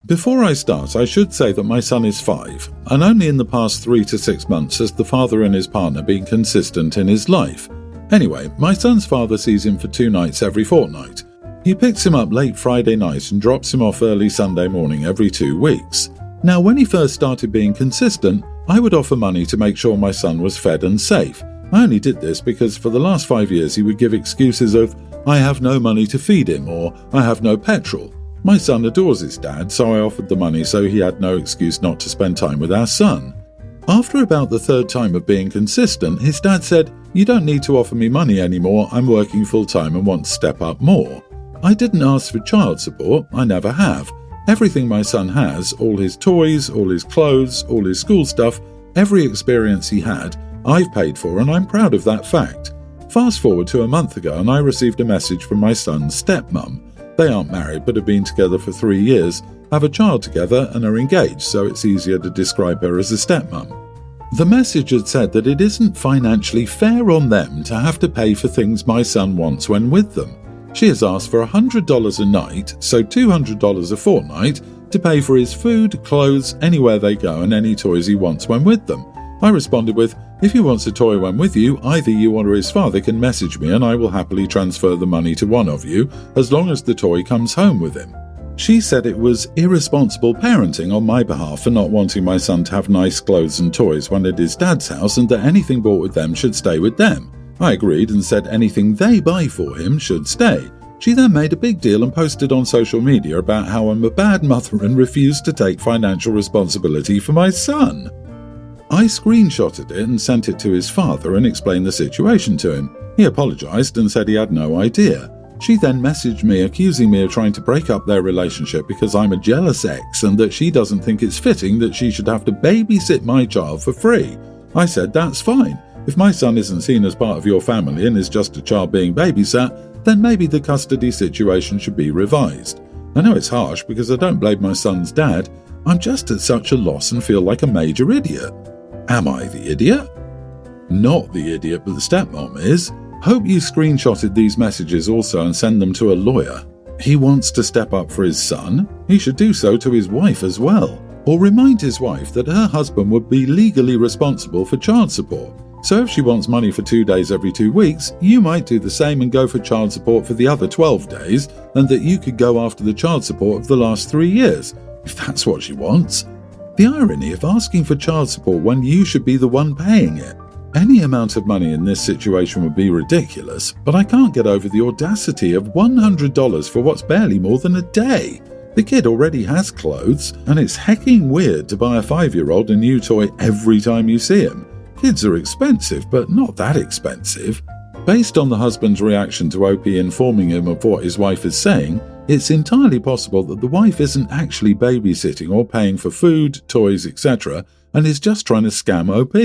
Before I start, I should say that my son is 5, and only in the past 3 to 6 months has the father and his partner been consistent in his life. Anyway, my son's father sees him for 2 nights every fortnight. He picks him up late Friday night and drops him off early Sunday morning every 2 weeks. Now, when he first started being consistent, I would offer money to make sure my son was fed and safe. I only did this because for the last 5 years he would give excuses of, "I have no money to feed him," or "I have no petrol." My son adores his dad, so I offered the money so he had no excuse not to spend time with our son. After about the 3rd time of being consistent, his dad said, "You don't need to offer me money anymore, I'm working full-time and want to step up more." I didn't ask for child support, I never have. Everything my son has, all his toys, all his clothes, all his school stuff, every experience he had, I've paid for, and I'm proud of that fact. Fast forward to a month ago and I received a message from my son's stepmom. They aren't married but have been together for 3 years, have a child together and are engaged, so it's easier to describe her as a stepmom. The message had said that it isn't financially fair on them to have to pay for things my son wants when with them. She has asked for $100 a night, so $200 a fortnight, to pay for his food, clothes, anywhere they go and any toys he wants when with them. I responded with, "If he wants a toy when with you, either you or his father can message me and I will happily transfer the money to one of you, as long as the toy comes home with him." She said it was irresponsible parenting on my behalf for not wanting my son to have nice clothes and toys when at his dad's house, and that anything bought with them should stay with them. I agreed and said anything they buy for him should stay. She then made a big deal and posted on social media about how I'm a bad mother and refused to take financial responsibility for my son. I screenshotted it and sent it to his father and explained the situation to him. He apologised and said he had no idea. She then messaged me accusing me of trying to break up their relationship because I'm a jealous ex and that she doesn't think it's fitting that she should have to babysit my child for free. I said that's fine. If my son isn't seen as part of your family and is just a child being babysat, then maybe the custody situation should be revised. I know it's harsh because I don't blame my son's dad. I'm just at such a loss and feel like a major idiot. Am I the idiot? Not the idiot, but the stepmom is. Hope you screenshotted these messages also and send them to a lawyer. He wants to step up for his son. He should do so to his wife as well. Or remind his wife that her husband would be legally responsible for child support. So if she wants money for 2 days every 2 weeks, you might do the same and go for child support for the other 12 days, and that you could go after the child support of the last 3 years, if that's what she wants. The irony of asking for child support when you should be the one paying it. Any amount of money in this situation would be ridiculous, but I can't get over the audacity of $100 for what's barely more than a day. The kid already has clothes, and it's hecking weird to buy a 5-year-old a new toy every time you see him. Kids are expensive, but not that expensive. Based on the husband's reaction to OP informing him of what his wife is saying, it's entirely possible that the wife isn't actually babysitting or paying for food, toys, etc., and is just trying to scam OP.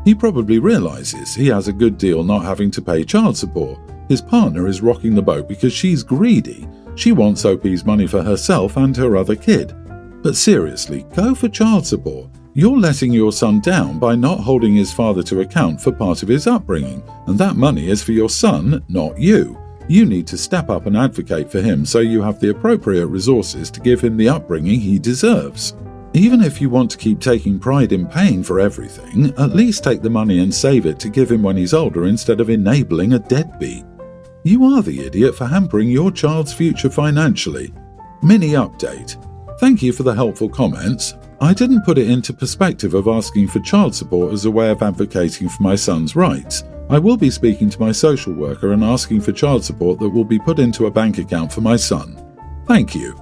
He probably realises he has a good deal not having to pay child support. His partner is rocking the boat because she's greedy. She wants OP's money for herself and her other kid. But seriously, go for child support. You're letting your son down by not holding his father to account for part of his upbringing, and that money is for your son, not you. You need to step up and advocate for him so you have the appropriate resources to give him the upbringing he deserves. Even if you want to keep taking pride in paying for everything, at least take the money and save it to give him when he's older instead of enabling a deadbeat. You are the idiot for hampering your child's future financially. Mini update. Thank you for the helpful comments. I didn't put it into perspective of asking for child support as a way of advocating for my son's rights. I will be speaking to my social worker and asking for child support that will be put into a bank account for my son. Thank you.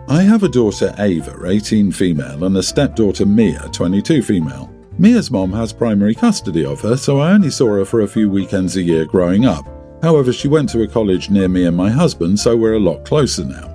I have a daughter Ava, 18 female, and a stepdaughter Mia, 22 female. Mia's mom has primary custody of her, so I only saw her for a few weekends a year growing up. However, she went to a college near me and my husband, so we're a lot closer now.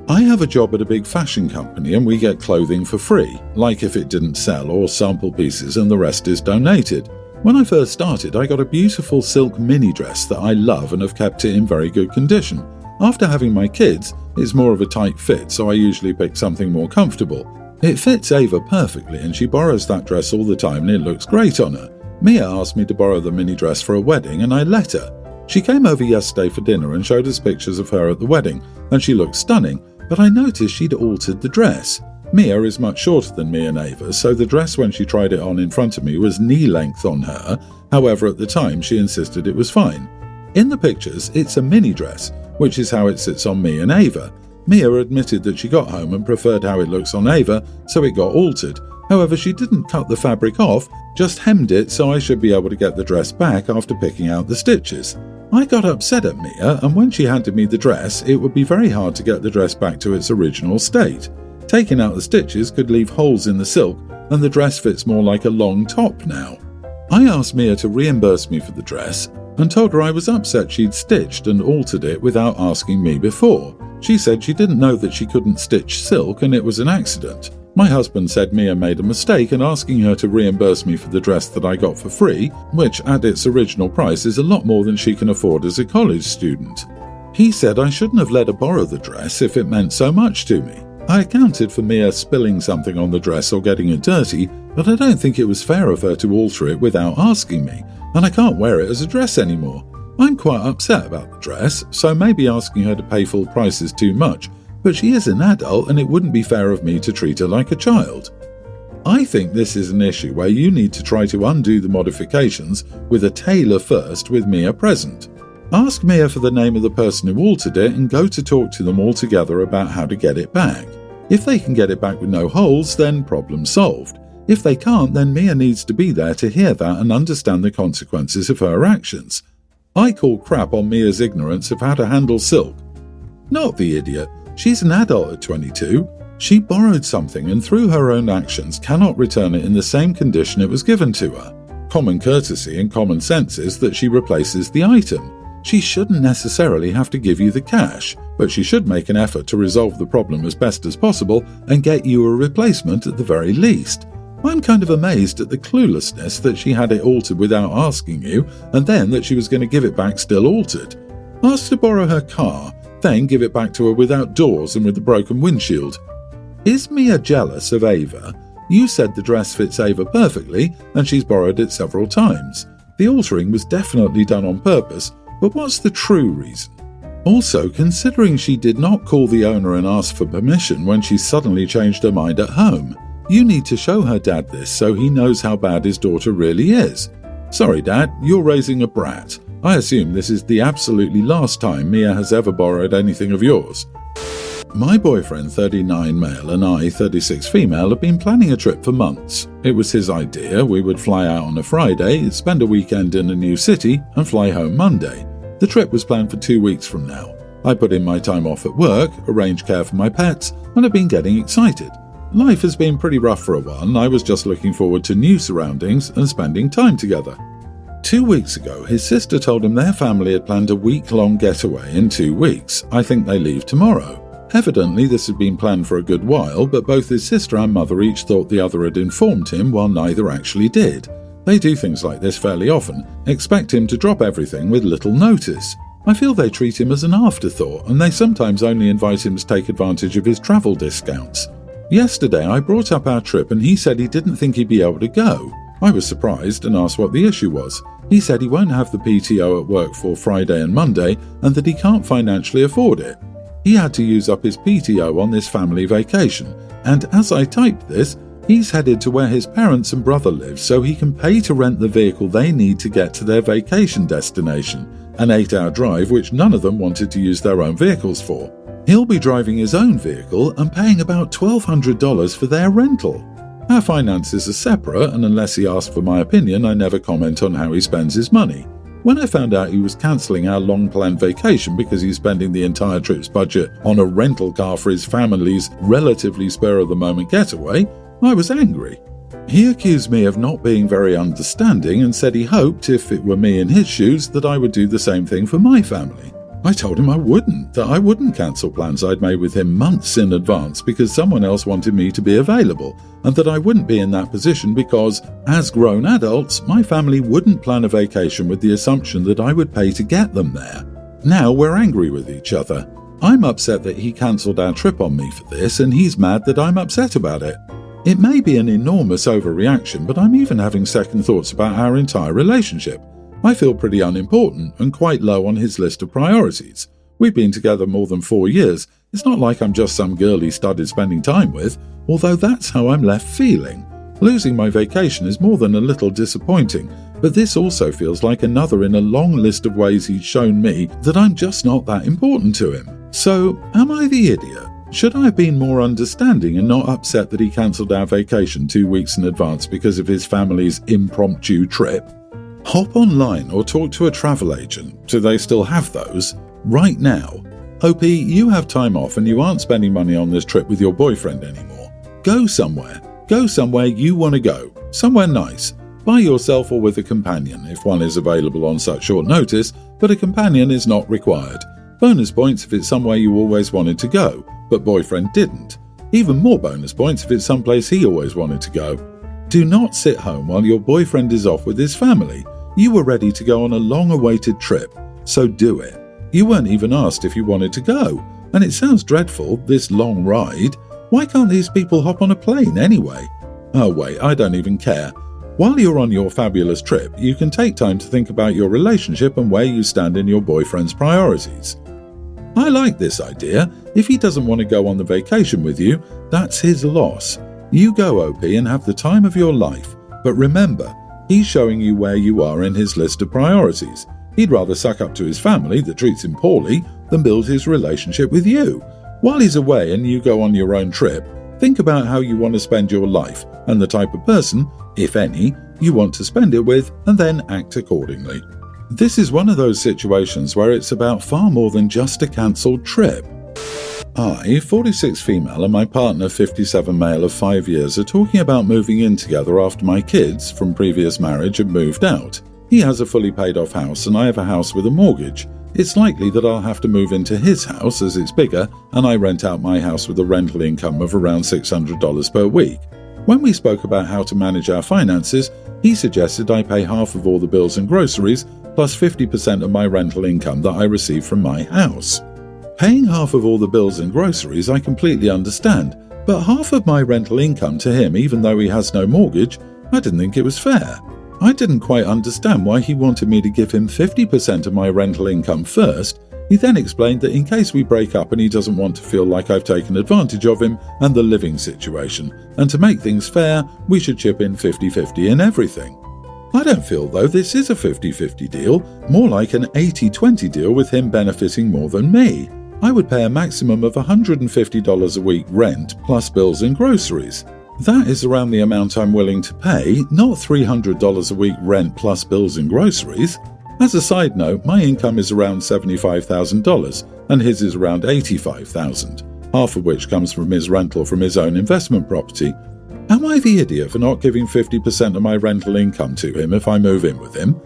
I have a job at a big fashion company and we get clothing for free, like if it didn't sell, or sample pieces and the rest is donated. When I first started, I got a beautiful silk mini dress that I love and have kept it in very good condition. After having my kids, it's more of a tight fit, so I usually pick something more comfortable. It fits Ava perfectly and she borrows that dress all the time and it looks great on her. Mia asked me to borrow the mini dress for a wedding and I let her. She came over yesterday for dinner and showed us pictures of her at the wedding, and she looked stunning, but I noticed she'd altered the dress. Mia is much shorter than me and Ava, so the dress when she tried it on in front of me was knee-length on her. However, at the time she insisted it was fine. In the pictures, it's a mini dress, which is how it sits on me and Ava. Mia admitted that she got home and preferred how it looks on Ava, so it got altered. However, she didn't cut the fabric off, just hemmed it so I should be able to get the dress back after picking out the stitches. I got upset at Mia, and when she handed me the dress, it would be very hard to get the dress back to its original state. Taking out the stitches could leave holes in the silk, and the dress fits more like a long top now. I asked Mia to reimburse me for the dress, and told her I was upset she'd stitched and altered it without asking me before. She said she didn't know that she couldn't stitch silk and it was an accident. My husband said Mia made a mistake in asking her to reimburse me for the dress that I got for free, which at its original price is a lot more than she can afford as a college student. He said I shouldn't have let her borrow the dress if it meant so much to me. I accounted for Mia spilling something on the dress or getting it dirty, but I don't think it was fair of her to alter it without asking me, and I can't wear it as a dress anymore. I'm quite upset about the dress, so maybe asking her to pay full price is too much, but she is an adult and it wouldn't be fair of me to treat her like a child. I think this is an issue where you need to try to undo the modifications with a tailor first with Mia present. Ask Mia for the name of the person who altered it and go to talk to them all together about how to get it back. If they can get it back with no holes, then problem solved. If they can't, then Mia needs to be there to hear that and understand the consequences of her actions. I call crap on Mia's ignorance of how to handle silk. Not the idiot. She's an adult at 22. She borrowed something and through her own actions cannot return it in the same condition it was given to her. Common courtesy and common sense is that she replaces the item. She shouldn't necessarily have to give you the cash, but she should make an effort to resolve the problem as best as possible and get you a replacement at the very least. I'm kind of amazed at the cluelessness that she had it altered without asking you, and then that she was going to give it back still altered. Ask to borrow her car, then give it back to her without doors and with the broken windshield. Is Mia jealous of Ava? You said the dress fits Ava perfectly, and she's borrowed it several times. The altering was definitely done on purpose, but what's the true reason? Also, considering she did not call the owner and ask for permission when she suddenly changed her mind at home, you need to show her dad this so he knows how bad his daughter really is. Sorry, Dad, you're raising a brat. I assume this is the absolutely last time Mia has ever borrowed anything of yours. My boyfriend, 39 male, and I, 36 female, have been planning a trip for months. It was his idea. We would fly out on a Friday, spend a weekend in a new city, and fly home Monday. The trip was planned for 2 weeks from now. I put in my time off at work, arranged care for my pets, and have been getting excited. Life has been pretty rough for a while, and I was just looking forward to new surroundings and spending time together. 2 weeks ago, his sister told him their family had planned a week-long getaway in 2 weeks. I think they leave tomorrow. Evidently, this had been planned for a good while, but both his sister and mother each thought the other had informed him while neither actually did. They do things like this fairly often, expect him to drop everything with little notice. I feel they treat him as an afterthought, and they sometimes only invite him to take advantage of his travel discounts. Yesterday, I brought up our trip and he said he didn't think he'd be able to go. I was surprised and asked what the issue was. He said he won't have the PTO at work for Friday and Monday and that he can't financially afford it. He had to use up his PTO on this family vacation, and as I typed this, he's headed to where his parents and brother live so he can pay to rent the vehicle they need to get to their vacation destination, an 8-hour drive which none of them wanted to use their own vehicles for. He'll be driving his own vehicle and paying about $1,200 for their rental. Our finances are separate, and unless he asks for my opinion, I never comment on how he spends his money. When I found out he was cancelling our long-planned vacation because he's spending the entire trip's budget on a rental car for his family's relatively spur-of-the-moment getaway, I was angry. He accused me of not being very understanding and said he hoped, if it were me in his shoes, that I would do the same thing for my family. I told him that I wouldn't cancel plans I'd made with him months in advance because someone else wanted me to be available, and that I wouldn't be in that position because, as grown adults, my family wouldn't plan a vacation with the assumption that I would pay to get them there. Now we're angry with each other. I'm upset that he cancelled our trip on me for this, and he's mad that I'm upset about it. It may be an enormous overreaction, but I'm even having second thoughts about our entire relationship. I feel pretty unimportant and quite low on his list of priorities. We've been together more than 4 years, It's not like I'm just some girl he started spending time with, although that's how I'm left feeling. Losing my vacation is more than a little disappointing, but this also feels like another in a long list of ways he's shown me that I'm just not that important to him. So, am I the idiot? Should I have been more understanding and not upset that he cancelled our vacation 2 weeks in advance because of his family's impromptu trip? Hop online or talk to a travel agent. Do they still have those? Right now. OP, you have time off and you aren't spending money on this trip with your boyfriend anymore. Go somewhere. Go somewhere you want to go. Somewhere nice. By yourself or with a companion, if one is available on such short notice, but a companion is not required. Bonus points if it's somewhere you always wanted to go, but boyfriend didn't. Even more bonus points if it's someplace he always wanted to go. Do not sit home while your boyfriend is off with his family. You were ready to go on a long-awaited trip, so do it. You weren't even asked if you wanted to go, and it sounds dreadful, this long ride. Why can't these people hop on a plane anyway? Oh wait, I don't even care. While you're on your fabulous trip, you can take time to think about your relationship and where you stand in your boyfriend's priorities. I like this idea. If he doesn't want to go on the vacation with you, that's his loss. You go, OP, and have the time of your life. But remember, he's showing you where you are in his list of priorities. He'd rather suck up to his family that treats him poorly than build his relationship with you. While he's away and you go on your own trip, think about how you want to spend your life and the type of person, if any, you want to spend it with, and then act accordingly. This is one of those situations where it's about far more than just a cancelled trip. I, 46 female, and my partner, 57 male of 5 years, are talking about moving in together after my kids, from previous marriage, have moved out. He has a fully paid off house and I have a house with a mortgage. It's likely that I'll have to move into his house as it's bigger and I rent out my house with a rental income of around $600 per week. When we spoke about how to manage our finances, he suggested I pay half of all the bills and groceries plus 50% of my rental income that I receive from my house. Paying half of all the bills and groceries I completely understand, but half of my rental income to him even though he has no mortgage, I didn't think it was fair. I didn't quite understand why he wanted me to give him 50% of my rental income first. He then explained that in case we break up and he doesn't want to feel like I've taken advantage of him and the living situation, and to make things fair, we should chip in 50-50 in everything. I don't feel though this is a 50-50 deal, more like an 80-20 deal with him benefiting more than me. I would pay a maximum of $150 a week rent plus bills and groceries. That is around the amount I'm willing to pay, not $300 a week rent plus bills and groceries. As a side note, my income is around $75,000 and his is around $85,000, half of which comes from his rental from his own investment property. Am I the idiot for not giving 50% of my rental income to him if I move in with him?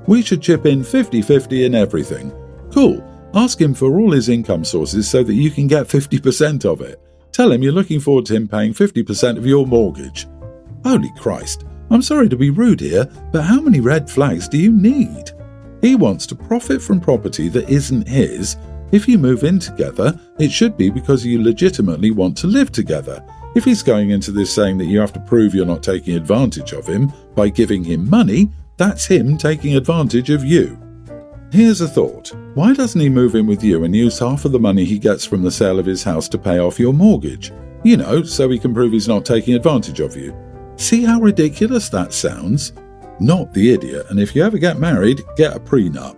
We should chip in 50-50 in everything. Cool. Ask him for all his income sources so that you can get 50% of it. Tell him you're looking forward to him paying 50% of your mortgage. Holy Christ, I'm sorry to be rude here, but how many red flags do you need? He wants to profit from property that isn't his. If you move in together, it should be because you legitimately want to live together. If he's going into this saying that you have to prove you're not taking advantage of him by giving him money, that's him taking advantage of you. Here's a thought. Why doesn't he move in with you and use half of the money he gets from the sale of his house to pay off your mortgage? You know, so he can prove he's not taking advantage of you. See how ridiculous that sounds? Not the idiot, and if you ever get married, get a prenup.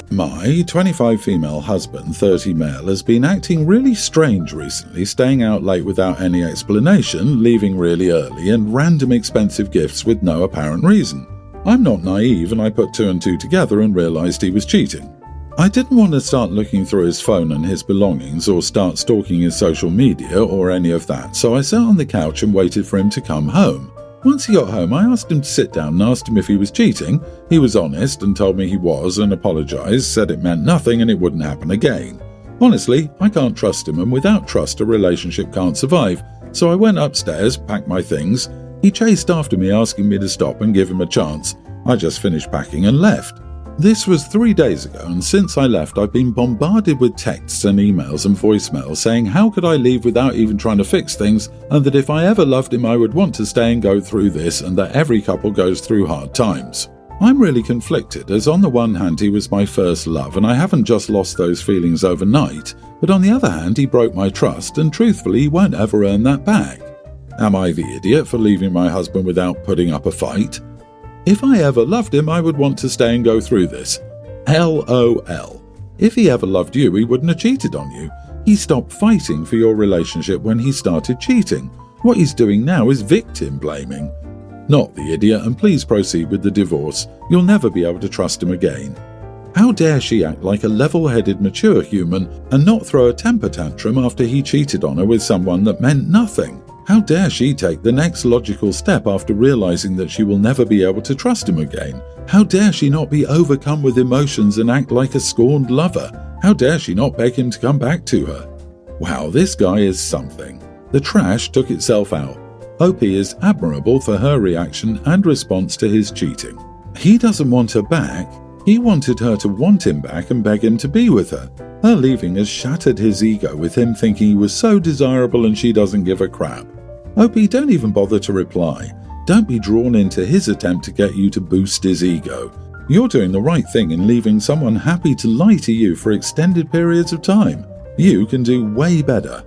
My 25 female husband, 30 male, has been acting really strange recently, staying out late without any explanation, leaving really early, and random expensive gifts with no apparent reason. I'm not naive and I put 2 and 2 together and realised he was cheating. I didn't want to start looking through his phone and his belongings or start stalking his social media or any of that, so I sat on the couch and waited for him to come home. Once he got home, I asked him to sit down and asked him if he was cheating. He was honest and told me he was and apologised, said it meant nothing and it wouldn't happen again. Honestly, I can't trust him, and without trust a relationship can't survive, so I went upstairs, packed my things. He chased after me asking me to stop and give him a chance. I just finished packing and left. This was 3 days ago, and since I left I've been bombarded with texts and emails and voicemails saying how could I leave without even trying to fix things, and that if I ever loved him I would want to stay and go through this, and that every couple goes through hard times. I'm really conflicted, as on the one hand he was my first love and I haven't just lost those feelings overnight, but But on the other hand, he broke my trust, and truthfully, he won't ever earn that back. Am I the idiot for leaving my husband without putting up a fight? If I ever loved him, I would want to stay and go through this. LOL. If he ever loved you, he wouldn't have cheated on you. He stopped fighting for your relationship when he started cheating. What he's doing now is victim blaming. Not the idiot, and please proceed with the divorce. You'll never be able to trust him again. How dare she act like a level-headed, mature human and not throw a temper tantrum after he cheated on her with someone that meant nothing? How dare she take the next logical step after realizing that she will never be able to trust him again? How dare she not be overcome with emotions and act like a scorned lover? How dare she not beg him to come back to her? Wow, this guy is something. The trash took itself out. OP is admirable for her reaction and response to his cheating. He doesn't want her back. He wanted her to want him back and beg him to be with her. Her leaving has shattered his ego with him thinking he was so desirable and she doesn't give a crap. OP, don't even bother to reply. Don't be drawn into his attempt to get you to boost his ego. You're doing the right thing in leaving someone happy to lie to you for extended periods of time. You can do way better.